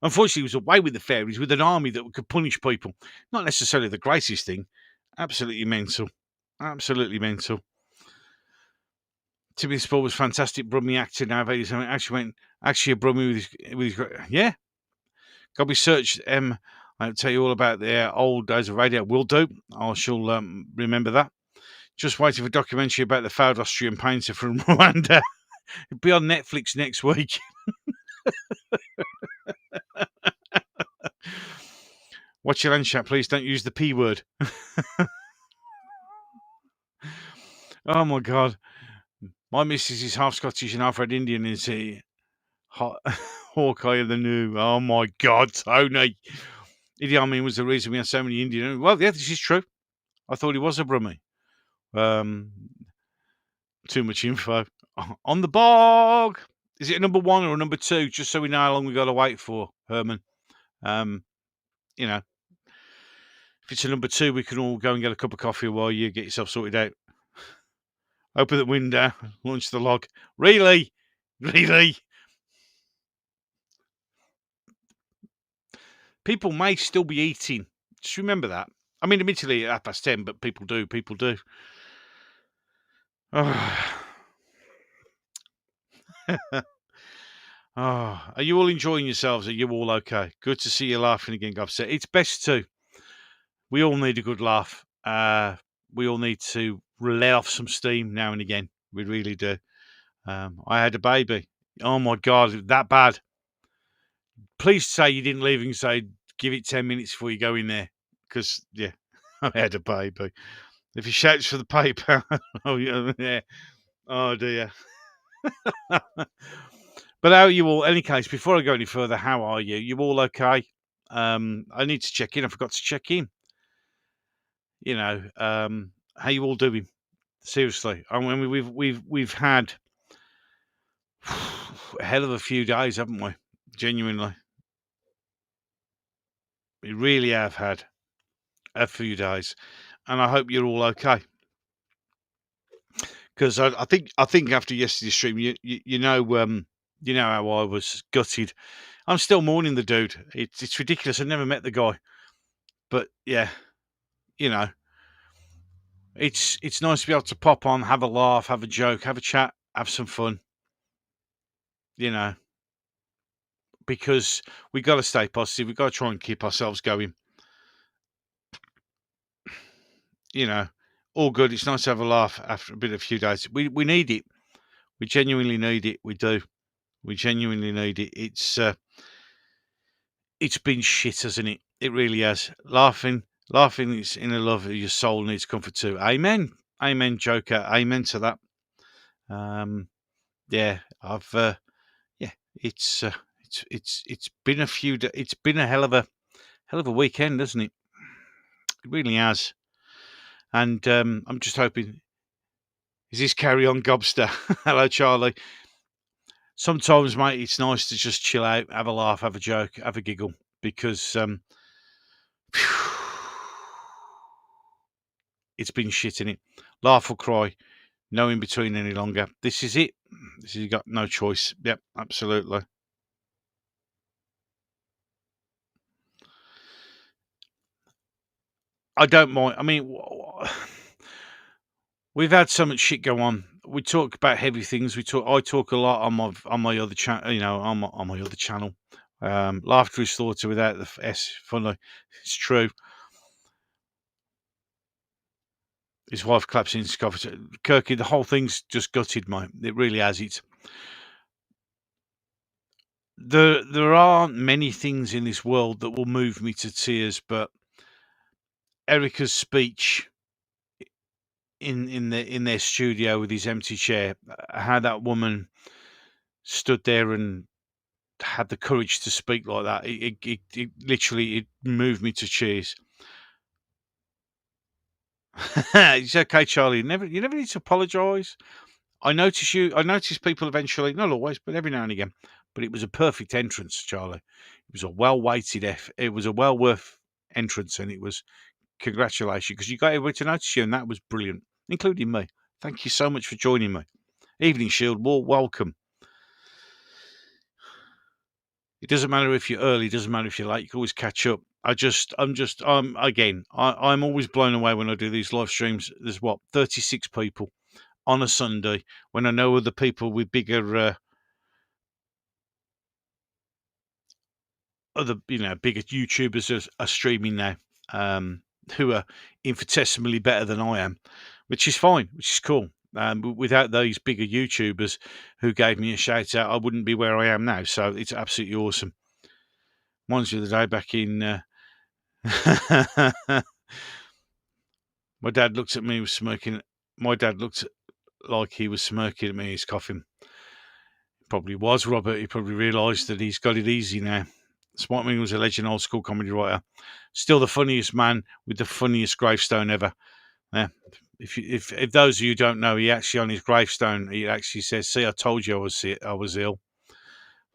Unfortunately, he was away with the fairies with an army that could punish people. Not necessarily the greatest thing. Absolutely mental. Absolutely mental. Timothy Spall was fantastic. Brummy actor now. Actually a Brummy with his yeah. Got to be searched. I'll tell you all about the old days of radio. Will do. I shall remember that. Just waiting for a documentary about the failed Austrian painter from Rwanda. It'll be on Netflix next week. Watch your land chat, please. Don't use the P word. Oh my God. My missus is half Scottish and half Red Indian, is he? Hawkeye of the New. Oh my God, Tony. Idi Amin was the reason we had so many Indian. Well, yeah, this is true. I thought he was a Brummie. Too much info. On the bog. Is it a number 1 or a number 2? Just so we know how long we got to wait for, Herman. If it's a number 2, we can all go and get a cup of coffee while you get yourself sorted out. Open the window, launch the log. Really? People may still be eating. Just remember that. I mean, admittedly, at 10:30, but people do. Are you all enjoying yourselves? Are you all okay? Good to see you laughing again, Govset. It's best to. We all need a good laugh. We all need to let off some steam now and again. We really do. I had a baby. Oh my God, that bad. Please say you didn't leave and say, give it 10 minutes before you go in there. Because, yeah, I had a baby. If he shouts for the paper, oh, yeah. Oh, dear. But how are you all? Any case, before I go any further, how are you? You all okay? I need to check in. I forgot to check in. How you all doing? Seriously, I mean, we've had a hell of a few days, haven't we? Genuinely, we really have had a few days, and I hope you're all okay. Because I think after yesterday's stream, you know how I was gutted. I'm still mourning the dude. It's ridiculous. I never met the guy, but yeah, it's nice to be able to pop on, have a laugh, have a joke, have a chat, have some fun. Because we got to stay positive. We got to try and keep ourselves going. All good. It's nice to have a laugh after a few days. We need it. We genuinely need it. We do. We genuinely need it. It's been shit, hasn't it? It really has. Laughing is in the love of your soul needs comfort too. Amen. Amen, Joker. Amen to that. It's been it's been a hell of a weekend, hasn't it? It really has. And I'm just hoping. Is this Carry On Gobster? Hello, Charlie. Sometimes, mate, it's nice to just chill out, have a laugh, have a joke, have a giggle, because it's been shit in it. Laugh or cry, no in between any longer. This is it. You got no choice. Yep, absolutely. I don't mind. I mean, we've had so much shit go on. We talk about heavy things. I talk a lot on my other channel. On my other channel. Laughter is slaughter without the S. Funny, it's true. His wife claps in scoffs. Kirky, the whole thing's just gutted, mate. It really has. There aren't many things in this world that will move me to tears, but Erica's speech in their studio with his empty chair. How that woman stood there and had the courage to speak like that. It literally it moved me to tears. It's okay, Charlie. You never need to apologise. I notice people eventually, not always, but every now and again. But it was a perfect entrance, Charlie. It was a well weighted it was a well worth entrance, and it was congratulations because you got everybody to notice you, and that was brilliant, including me. Thank you so much for joining me. Evening Shield, welcome. It doesn't matter if you're early, it doesn't matter if you're late, you can always catch up. I'm always blown away when I do these live streams. There's 36 people on a Sunday when I know other people with bigger, bigger YouTubers are streaming now, who are infinitesimally better than I am, which is fine, which is cool. But without those bigger YouTubers who gave me a shout out, I wouldn't be where I am now. So it's absolutely awesome. Mine's the other day back in. My dad looked at me, was smirking. My dad looked like he was smirking at me. He's coughing. Probably was, Robert. He probably realised that he's got it easy now. Smartman was a legend, old school comedy writer. Still the funniest man with the funniest gravestone ever. Yeah. If those of you don't know, he actually on his gravestone he actually says, "See, I told you I was ill."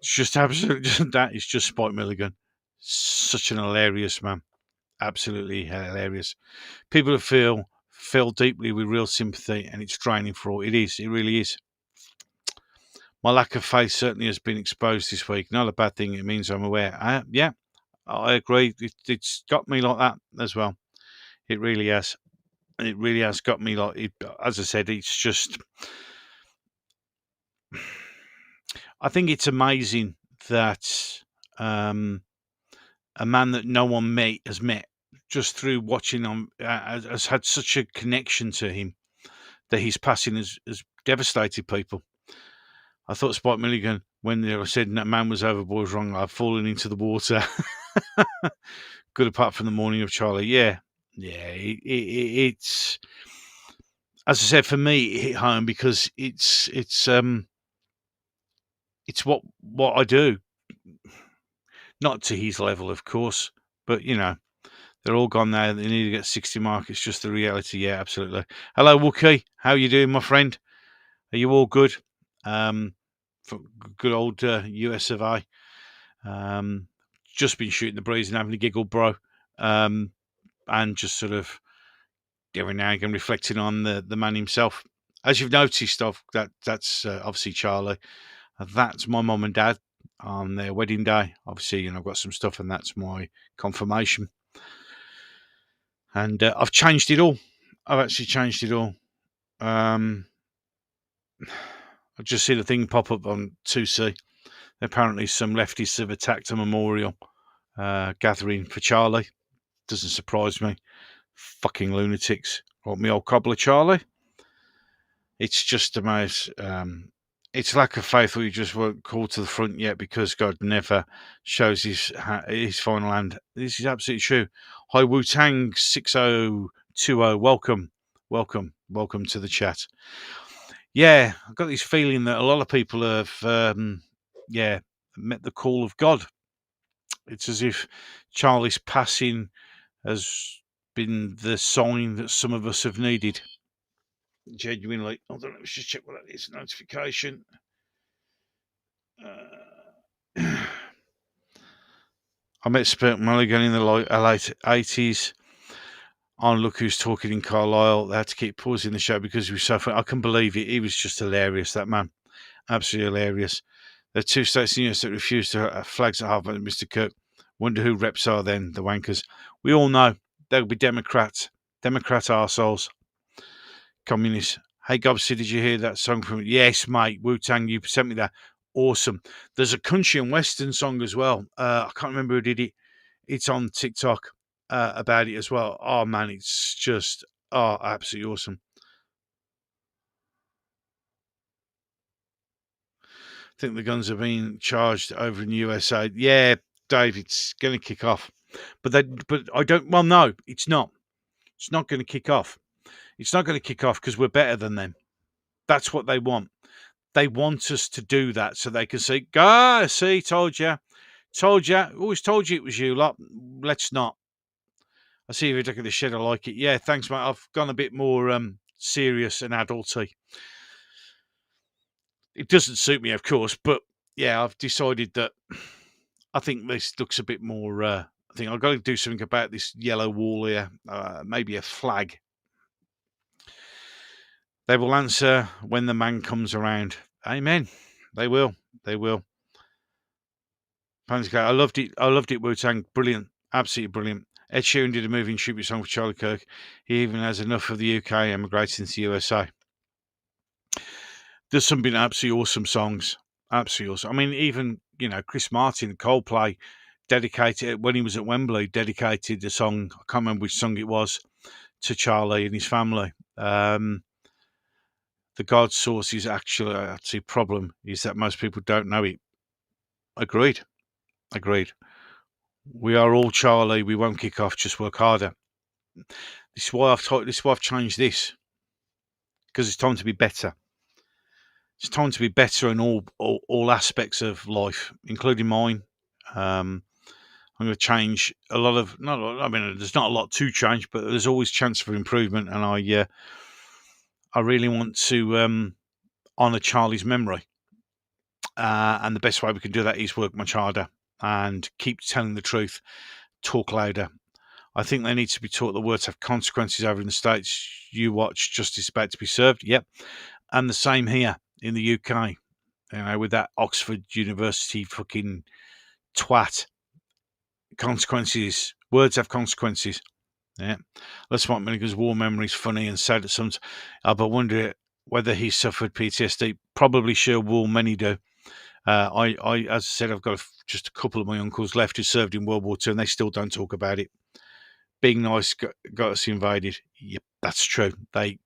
It's just absolutely that is just Spike Milligan. Such an hilarious man, absolutely hilarious. People who feel deeply with real sympathy, and it's draining for all. It is. It really is. My lack of faith certainly has been exposed this week. Not a bad thing. It means I'm aware. I agree. It's got me like that as well. It really has. It really has got me like it. As I said, it's just. I think it's amazing that a man that no one has met just through watching him has had such a connection to him that his passing has devastated people. I thought Spike Milligan, when they said that man was overboard, was wrong. I've fallen into the water. Good apart from the morning of Charlie. Yeah. It's as I said, for me, it hit home because it's what I do. Not to his level, of course, but they're all gone now. They need to get 60 mark. It's just the reality. Yeah, absolutely. Hello, Wookie. How you doing, my friend? Are you all good? Good old US of A. Just been shooting the breeze and having a giggle, bro. And just sort of every now and again reflecting on the man himself. As you've noticed, that's obviously Charlie. That's my mum and dad on their wedding day. Obviously, I've got some stuff, and that's my confirmation. And I've changed it all. I've actually changed it all. I just see the thing pop up on 2C. Apparently, some leftists have attacked a memorial gathering for Charlie. Doesn't surprise me. Fucking lunatics. What, me old cobbler Charlie? It's just the most. It's lack of faith, or you just weren't called to the front yet because God never shows his final hand. This is absolutely true. Hi, Wu Tang 6020. Welcome to the chat. Yeah, I've got this feeling that a lot of people have, met the call of God. It's as if Charlie's passing has been the sign that some of us have needed. Genuinely. Hold on, let's just check what that is. Notification. I met Spurt Mulligan in the late 80s. On Look Who's Talking in Carlisle. They had to keep pausing the show because he was so funny. I can believe it. He was just hilarious, that man. Absolutely hilarious. There are 2 states in the US that refuse to have flags at half, Mr. Kirk. Wonder who reps are then, the wankers. We all know they'll be Democrat arseholes. Communists. Hey, Gobsy, did you hear that song from... Yes, mate. Wu-Tang, you sent me that. Awesome. There's a country and western song as well. I can't remember who did it. It's on TikTok about it as well. Oh, man, it's just... absolutely awesome. I think the guns are being charged over in the USA. Yeah, Dave, it's going to kick off. But I don't... Well, no, it's not. It's not going to kick off. It's not going to kick off because we're better than them. That's what they want. They want us to do that so they can say, see, told you, always told you it was you lot. Let's not. I see you look at the shed. I like it. Yeah, thanks, mate. I've gone a bit more serious and adulty. It doesn't suit me, of course, but yeah, I've decided that I think this looks a bit more. I think I've got to do something about this yellow wall here. Maybe a flag. They will answer when the man comes around. Amen. They will. They will. I loved it. I loved it. Wu-Tang, brilliant, absolutely brilliant. Ed Sheeran did a moving tribute song for Charlie Kirk. He even has enough of the UK emigrating to the USA. There's some been absolutely awesome songs. Absolutely awesome. I mean, even, Chris Martin, Coldplay, dedicated, when he was at Wembley, dedicated the song, I can't remember which song it was, to Charlie and his family. The God source is actually problem is that most people don't know it. Agreed. We are all Charlie. We won't kick off. Just work harder. This is why I've changed this, because it's time to be better. It's time to be better in all aspects of life, including mine. I'm going to change a lot of. There's not a lot to change, but there's always chance for improvement, and I really want to honour Charlie's memory. And the best way we can do that is work much harder and keep telling the truth, talk louder. I think they need to be taught the words have consequences over in the States. You watch Justice About to be Served. Yep. And the same here in the UK, with that Oxford University fucking twat. Consequences. Words have consequences. Yeah. Let's want Milligan's war memories funny and sad at some. But I wonder whether he suffered PTSD. Probably sure will. Many do. I, as I said, I've got just a couple of my uncles left who served in World War II, and they still don't talk about it. Being nice got us invaded. Yep, that's true. They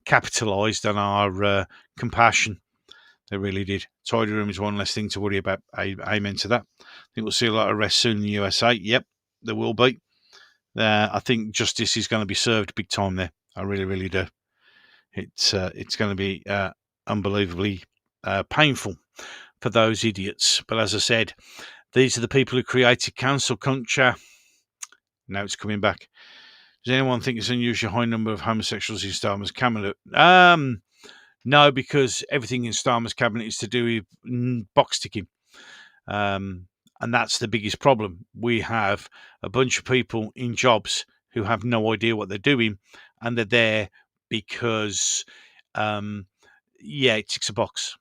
capitalised on our compassion. They really did. Tidy room is one less thing to worry about. Amen to that. I think we'll see a lot of arrests soon in the USA. Yep, there will be. I think justice is going to be served big time there. I really, really do. It's going to be unbelievably painful for those idiots. But as I said, these are the people who created cancel culture. Now it's coming back. Does anyone think it's unusual high number of homosexuals in Starmer's cabinet? No, because everything in Starmer's cabinet is to do with box ticking. And that's the biggest problem. We have a bunch of people in jobs who have no idea what they're doing, and they're there because, it ticks a box.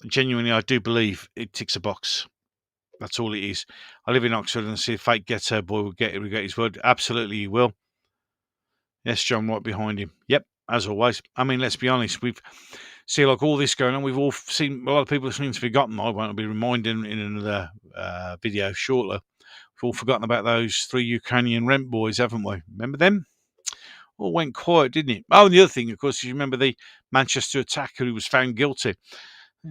Genuinely, I do believe it ticks a box. That's all it is. I live in Oxford, and see if fake gets her boy will get his word. Absolutely, he will. Yes, John, right behind him. Yep, as always. I mean, let's be honest. We've seen all this going on. We've all seen a lot of people seem to have forgotten. I won't be reminding in another video shortly. We've all forgotten about those 3 Ukrainian rent boys, haven't we? Remember them? All went quiet, didn't it? Oh, and the other thing, of course, you remember the Manchester attacker who was found guilty.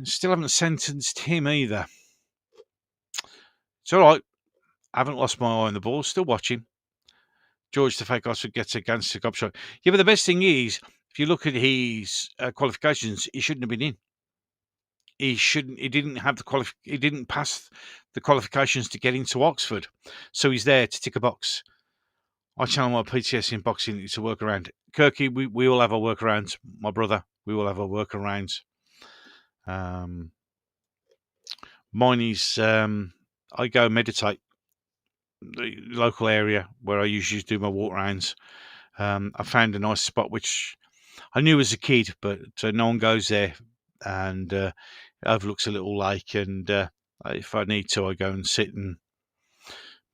Still haven't sentenced him either. It's all right. I haven't lost my eye on the ball. Still watching. George the fake Oxford gets against the gobshite. Yeah, but the best thing is, if you look at his qualifications, he shouldn't have been in. He didn't have he didn't pass the qualifications to get into Oxford. So he's there to tick a box. I channel my PTS in boxing to work around. Kirky, we all have our workarounds. My brother, we all have our workarounds. Mine is I go meditate. The local area where I usually do my walk rounds. I found a nice spot which I knew as a kid, but no one goes there, and it overlooks a little lake. And if I need to, I go and sit and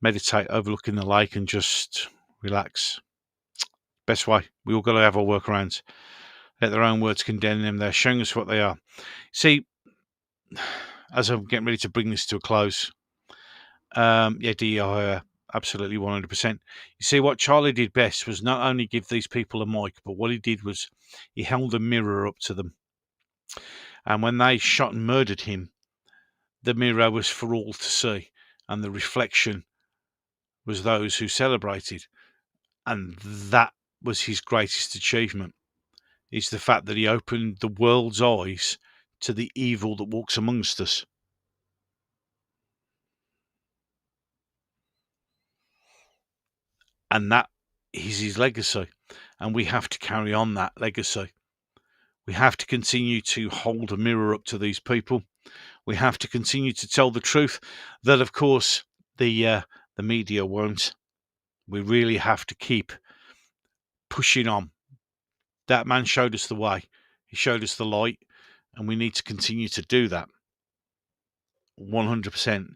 meditate overlooking the lake and just relax. Best way. We all got to have our workarounds. Let their own words condemn them. They're showing us what they are. See, as I'm getting ready to bring this to a close, DEI, absolutely 100%. You see, what Charlie did best was not only give these people a mic, but what he did was he held a mirror up to them. And when they shot and murdered him, the mirror was for all to see, and the reflection was those who celebrated. And that was his greatest achievement. Is the fact that he opened the world's eyes to the evil that walks amongst us. And that is his legacy. And we have to carry on that legacy. We have to continue to hold a mirror up to these people. We have to continue to tell the truth that, of course, the media won't. We really have to keep pushing on. That man showed us the way. He showed us the light, and we need to continue to do that. 100%.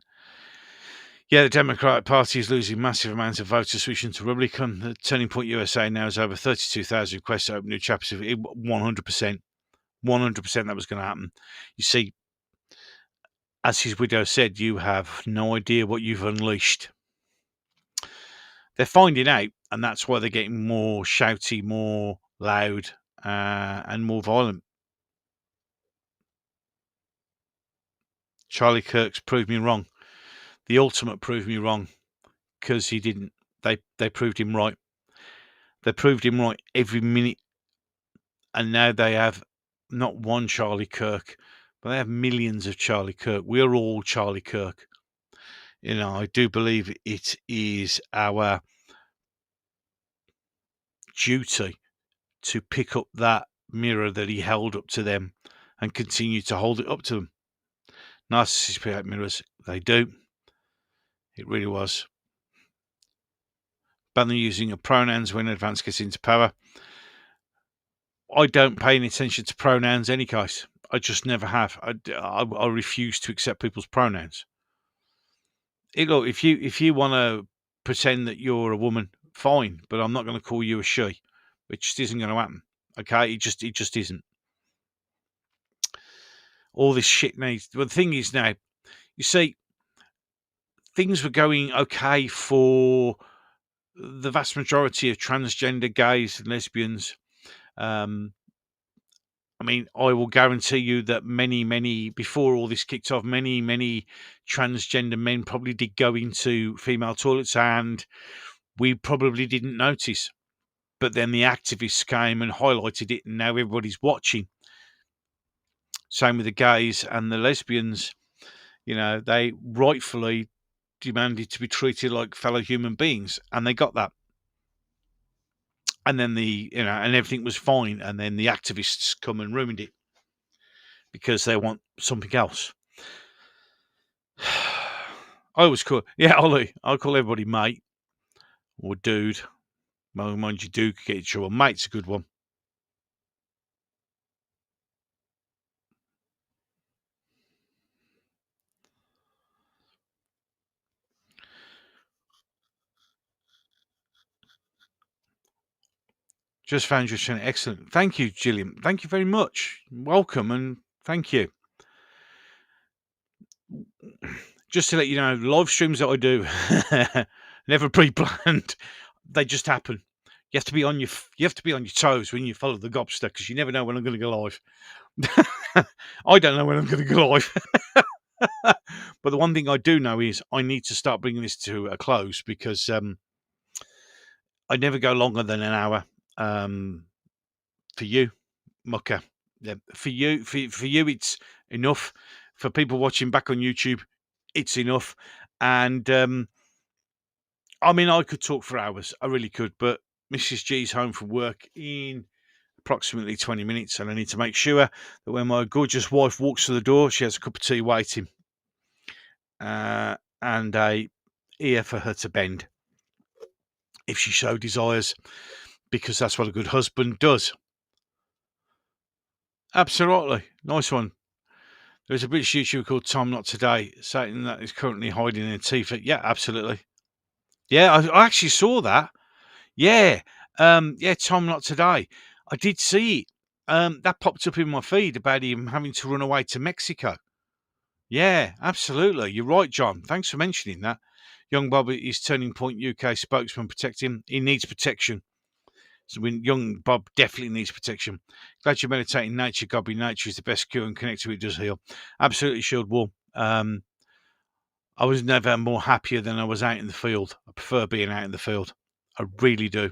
Yeah, the Democratic Party is losing massive amounts of voters switching to Republican. The Turning Point USA now has over 32,000 requests to open new chapters. 100%. 100% that was going to happen. You see, as his widow said, you have no idea what you've unleashed. They're finding out, and that's why they're getting more shouty, more loud, and more violent. Charlie Kirk's proved me wrong. The ultimate proved me wrong, because he didn't. They proved him right. They proved him right every minute. And now they have not one Charlie Kirk, but they have millions of Charlie Kirk. We are all Charlie Kirk. You know, I do believe it is our duty to pick up that mirror that he held up to them and continue to hold it up to them. Narcissists pick out mirrors. They do. It really was. Ban the using of pronouns when advance gets into power. I don't pay any attention to pronouns any case. I just never have. I refuse to accept people's pronouns. Look, if you want to pretend that you're a woman, fine, but I'm not going to call you a she. It just isn't going to happen. Okay, it just isn't. All this shit needs. Well, the thing is now, you see, things were going okay for the vast majority of transgender gays and lesbians. I mean, I will guarantee you that many, before all this kicked off, many transgender men probably did go into female toilets and we probably didn't notice. But then the activists came and highlighted it, and now everybody's watching. Same with the gays and the lesbians. You know, they rightfully demanded to be treated like fellow human beings, and they got that. And then and everything was fine. And then the activists come and ruined it because they want something else. I always call, Ollie. I'll call everybody mate or dude. Mind you, dude could get in trouble. Mate's a good one. Just found your channel excellent. Thank you, Gillian. Thank you very much. Welcome and thank you. Just to let you know, live streams that I do, never pre-planned. They just happen. You have to be on your toes when you follow the gobster, because you never know when I'm going to go live. I don't know when I'm going to go live. But the one thing I do know is I need to start bringing this to a close, because I never go longer than an hour. For you, Mucker. Yeah, for you, it's enough. For people watching back on YouTube, it's enough. And I mean, I could talk for hours. I really could. But Mrs. G's home from work in approximately 20 minutes, and I need to make sure that when my gorgeous wife walks through the door, she has a cup of tea waiting, and a ear for her to bend if she so desires, because that's what a good husband does. Absolutely. Nice one. There's a British YouTuber called Tom Not Today saying that he's currently hiding in Antifa. Yeah, absolutely. Yeah, I actually saw that. Yeah. Tom Not Today. I did see it. That popped up in my feed about him having to run away to Mexico. Yeah, absolutely. You're right, John. Thanks for mentioning that. Young Bob is Turning Point UK spokesman. Protect him. He needs protection. So young Bob definitely needs protection. Glad you're meditating nature. God be nature is the best cure, and connect to it does heal. Absolutely, Shield Wall. I was never more happier than I was out in the field. I prefer being out in the field. I really do.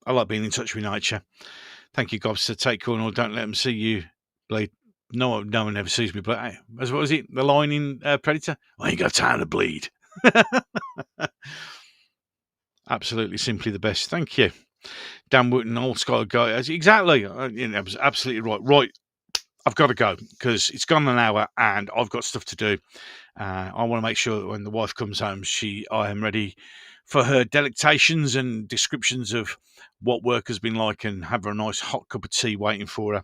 I like being in touch with nature. Thank you, Gobster. Take corner. Don't let them see you bleed. No one ever sees me bleed. Hey, what was it? The line in Predator? I ain't got time to bleed. Absolutely, simply the best. Thank you. Dan Wooten, old scholar guy. Exactly. That was absolutely right. Right. I've got to go because it's gone an hour and I've got stuff to do. I want to make sure that when the wife comes home, I am ready for her delectations and descriptions of what work has been like, and have her a nice hot cup of tea waiting for her,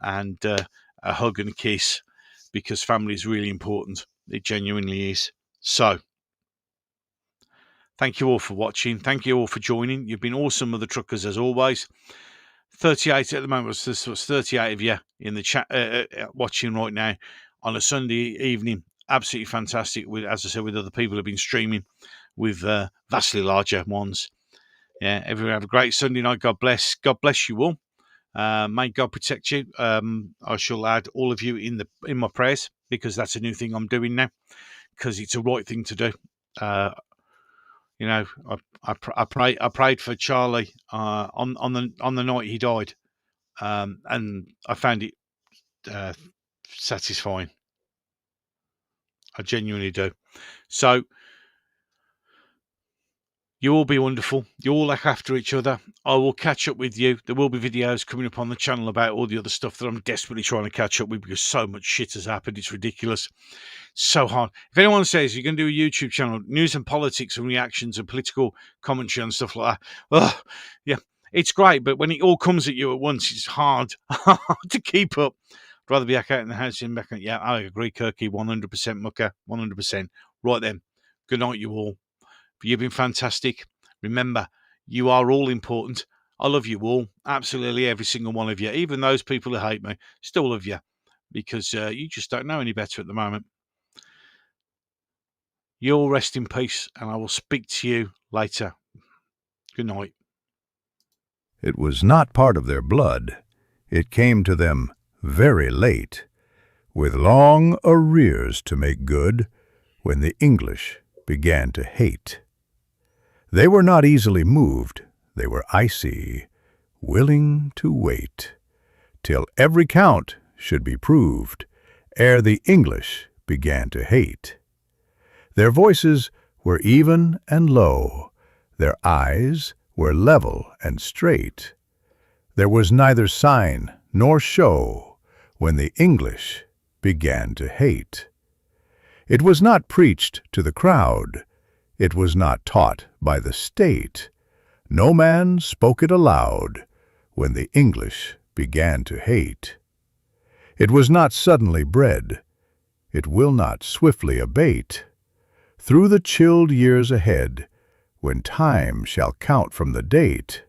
and a hug and a kiss, because family is really important. It genuinely is. So, thank you all for watching. Thank you all for joining. You've been awesome, Mother Truckers, as always. 38 at the moment. There's 38 of you in the chat watching right now on a Sunday evening. Absolutely fantastic. As I said, with other people who've been streaming with vastly larger ones. Yeah, everyone have a great Sunday night. God bless. God bless you all. May God protect you. I shall add all of you in my prayers, because that's a new thing I'm doing now, because it's a right thing to do. I prayed for Charlie on the night he died, and I found it satisfying. I genuinely do. So you all be wonderful. You all look after each other. I will catch up with you. There will be videos coming up on the channel about all the other stuff that I'm desperately trying to catch up with, because so much shit has happened. It's ridiculous. So hard. If anyone says you're going to do a YouTube channel, news and politics and reactions and political commentary and stuff like that, yeah, it's great. But when it all comes at you at once, it's hard to keep up. I'd rather be back out in the house and back. Yeah, I agree, Kirky. 100% mucker. 100%. Right then. Good night, you all. You've been fantastic. Remember, you are all important. I love you all. Absolutely every single one of you. Even those people who hate me, still love you, because you just don't know any better at the moment. You all rest in peace, and I will speak to you later. Good night. It was not part of their blood. It came to them very late, with long arrears to make good, when the English began to hate. They were not easily moved. They were icy, willing to wait, till every count should be proved, ere the English began to hate. Their voices were even and low, their eyes were level and straight. There was neither sign nor show when the English began to hate. It was not preached to the crowd, it was not taught by the state. No man spoke it aloud when the English began to hate. It was not suddenly bred, it will not swiftly abate. Through the chilled years ahead, when time shall count from the date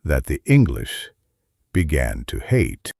that the English began to hate.